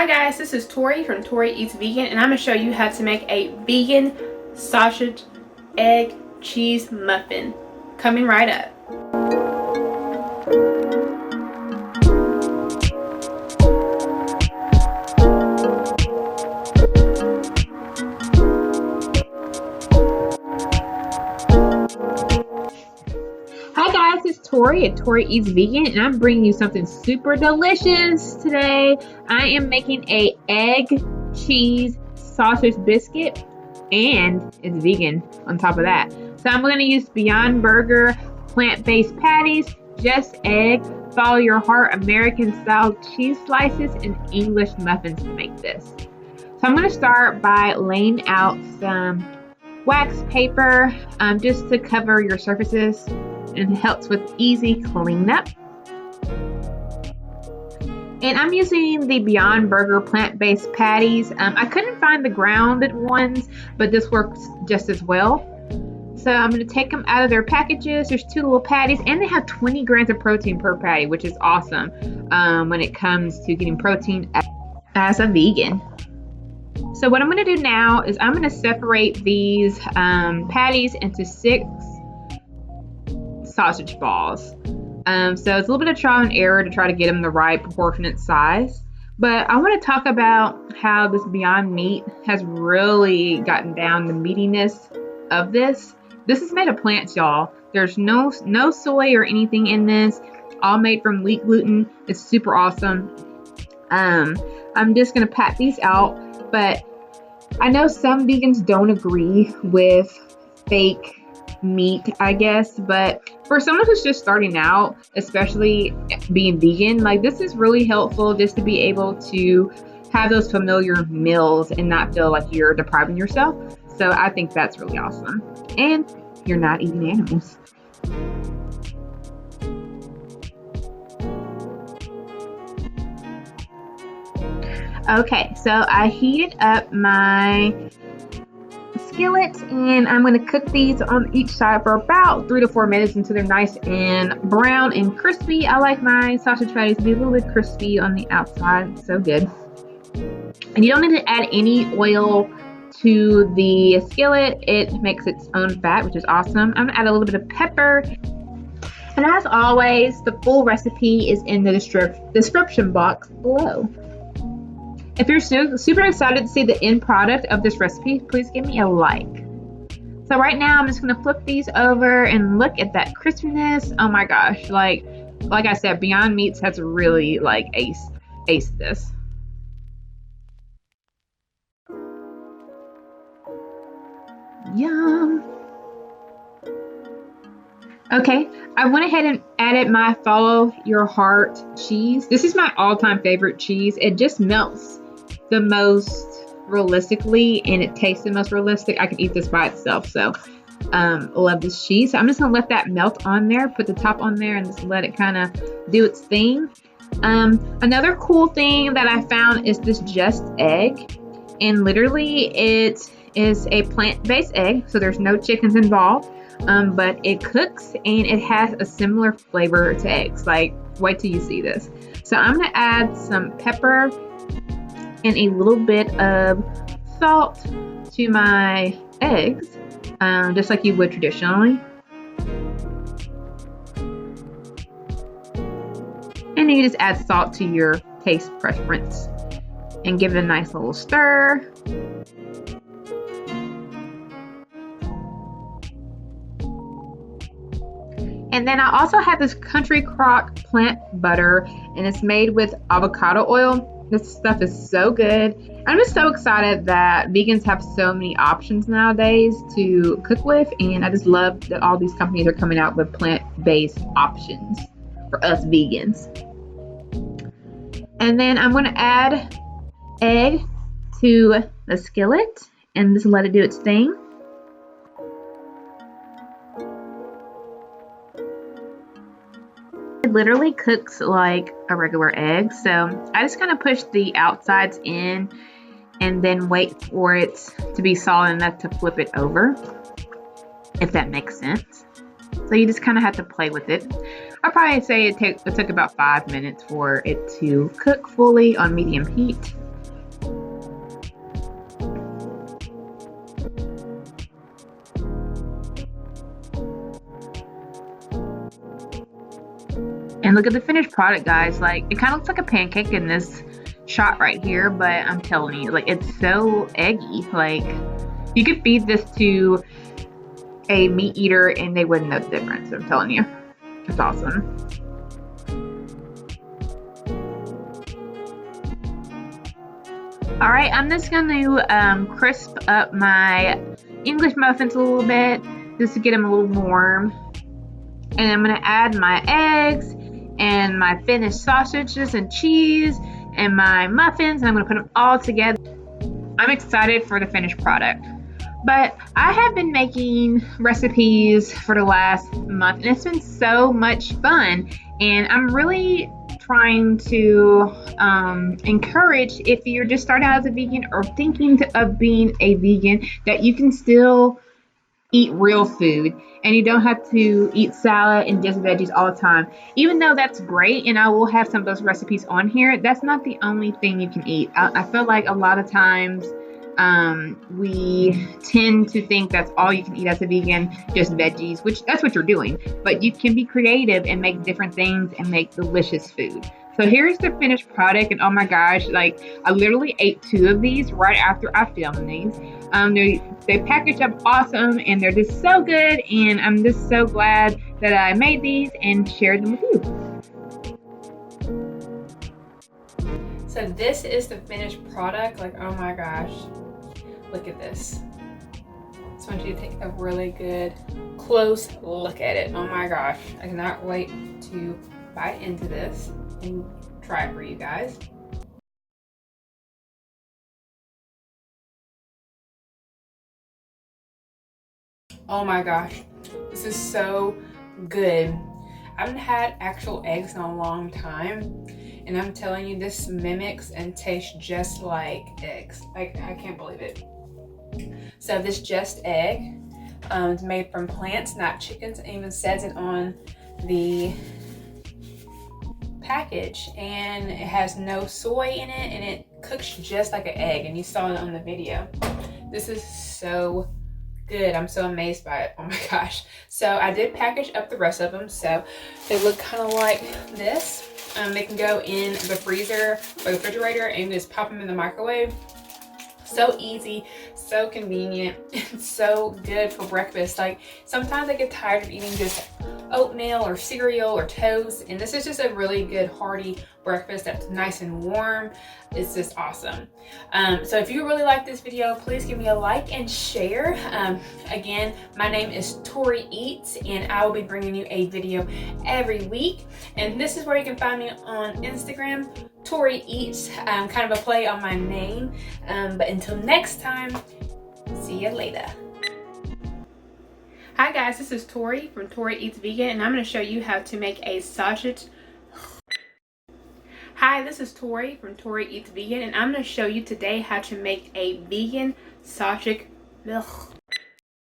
Hi guys, this is Tori from Tori Eats Vegan, and I'm going to show you how to make a vegan sausage, egg, cheese muffin. Coming right up. Hi guys, it's Tori at Tori Eats Vegan, and I'm bringing you something super delicious today. I am making a egg, cheese, sausage biscuit, and it's vegan on top of that. So I'm going to use Beyond Burger plant-based patties, just egg, follow your heart American-style cheese slices, and English muffins to make this. So I'm going to start by laying out some wax paper just to cover your surfaces, and helps with easy cleanup. And I'm using the Beyond Burger plant-based patties. I couldn't find the grounded ones, but this works just as well. So I'm going to take them out of their packages. There's 2 little patties, and they have 20 grams of protein per patty, which is awesome when it comes to getting protein as a vegan. So what I'm going to do now is I'm going to separate these patties into 6 sausage balls. So it's a little bit of trial and error to try to get them the right proportionate size. But I want to talk about how this Beyond Meat has really gotten down the meatiness of this. This is made of plants, y'all. There's no soy or anything in this. All made from wheat gluten. It's super awesome. I'm just gonna pack these out, but I know some vegans don't agree with fake meat, I guess, but for someone who's just starting out, especially being vegan, like, this is really helpful just to be able to have those familiar meals and not feel like you're depriving yourself. So I think that's really awesome, and you're not eating animals. Okay, so I heated up my skillet, and I'm going to cook these on each side for about 3 to 4 minutes until they're nice and brown and crispy. I like my sausage patties to be a little bit crispy on the outside. So good. And you don't need to add any oil to the skillet. It makes its own fat, which is awesome. I'm going to add a little bit of pepper. And as always, the full recipe is in the description box below. If you're super excited to see the end product of this recipe, please give me a like. So right now, I'm just going to flip these over and look at that crispiness. Oh my gosh, like I said, Beyond Meats has really aced this. Yum. Okay, I went ahead and added my Follow Your Heart cheese. This is my all-time favorite cheese. It just melts the most realistically, and it tastes the most realistic. I can eat this by itself, so love this cheese. So I'm just gonna let that melt on there, put the top on there, and just let it kind of do its thing. Another cool thing that I found is this Just Egg, and literally it is a plant-based egg, so there's no chickens involved, but it cooks and it has a similar flavor to eggs. Like, wait till you see this. So I'm gonna add some pepper and a little bit of salt to my eggs, just like you would traditionally. And then you just add salt to your taste preference and give it a nice little stir. And then I also have this Country Crock plant butter, and it's made with avocado oil. This stuff is so good. I'm just so excited that vegans have so many options nowadays to cook with, and I just love that all these companies are coming out with plant-based options for us vegans. And then I'm going to add egg to the skillet and just let it do its thing. It literally cooks like a regular egg, so I just kind of push the outsides in and then wait for it to be solid enough to flip it over, if that makes sense. So you just kind of have to play with it. I'd probably say it took about 5 minutes for it to cook fully on medium heat. look at the finished product, guys. Like, it kind of looks like a pancake in this shot right here, but I'm telling you, like, it's so eggy. Like, you could feed this to a meat eater and they wouldn't know the difference. I'm telling you, it's awesome. All right, I'm just going to crisp up my English muffins a little bit just to get them a little warm. And I'm going to add my eggs and my finished sausages and cheese and my muffins, and I'm going to put them all together. I'm excited for the finished product. But I have been making recipes for the last month, and it's been so much fun. And I'm really trying to encourage, if you're just starting out as a vegan or thinking of being a vegan, that you can still eat real food and you don't have to eat salad and just veggies all the time. Even though that's great, and I will have some of those recipes on here, that's not the only thing you can eat. I feel like a lot of times we tend to think that's all you can eat as a vegan, just veggies, which that's what you're doing. But you can be creative and make different things and make delicious food. So here's the finished product, and oh my gosh, like I literally ate 2 of these right after I filmed these. They package up awesome, and they're just so good, and I'm just so glad that I made these and shared them with you. So this is the finished product. Like, oh my gosh, look at this. Just want you to take a really good close look at it. Oh my gosh, I cannot wait to bite into this and try it for you guys. Oh my gosh, this is so good. I haven't had actual eggs in a long time, and I'm telling you, this mimics and tastes just like eggs. Like, I can't believe it. So this just egg is made from plants, not chickens. It even says it on the package, and it has no soy in it, and it cooks just like an egg, and you saw it on the video. This is so good. I'm so amazed by it. Oh my gosh. So I did package up the rest of them, so they look kind of like this. They can go in the freezer or the refrigerator, and just pop them in the microwave. So easy, so convenient, and so good for breakfast. Like, sometimes I get tired of eating just oatmeal or cereal or toast, and this is just a really good hearty breakfast that's nice and warm. It's just awesome. So if you really like this video, please give me a like and share. Again, my name is toreeeats, and I will be bringing you a video every week, and this is where you can find me on Instagram, toreeeats, kind of a play on my name. But until next time, see you later. Hi guys, this is Tori from Tori Eats Vegan, and I'm going to show you how to make a sausage. Hi, this is Tori from Tori Eats Vegan, and I'm going to show you today how to make a vegan sausage.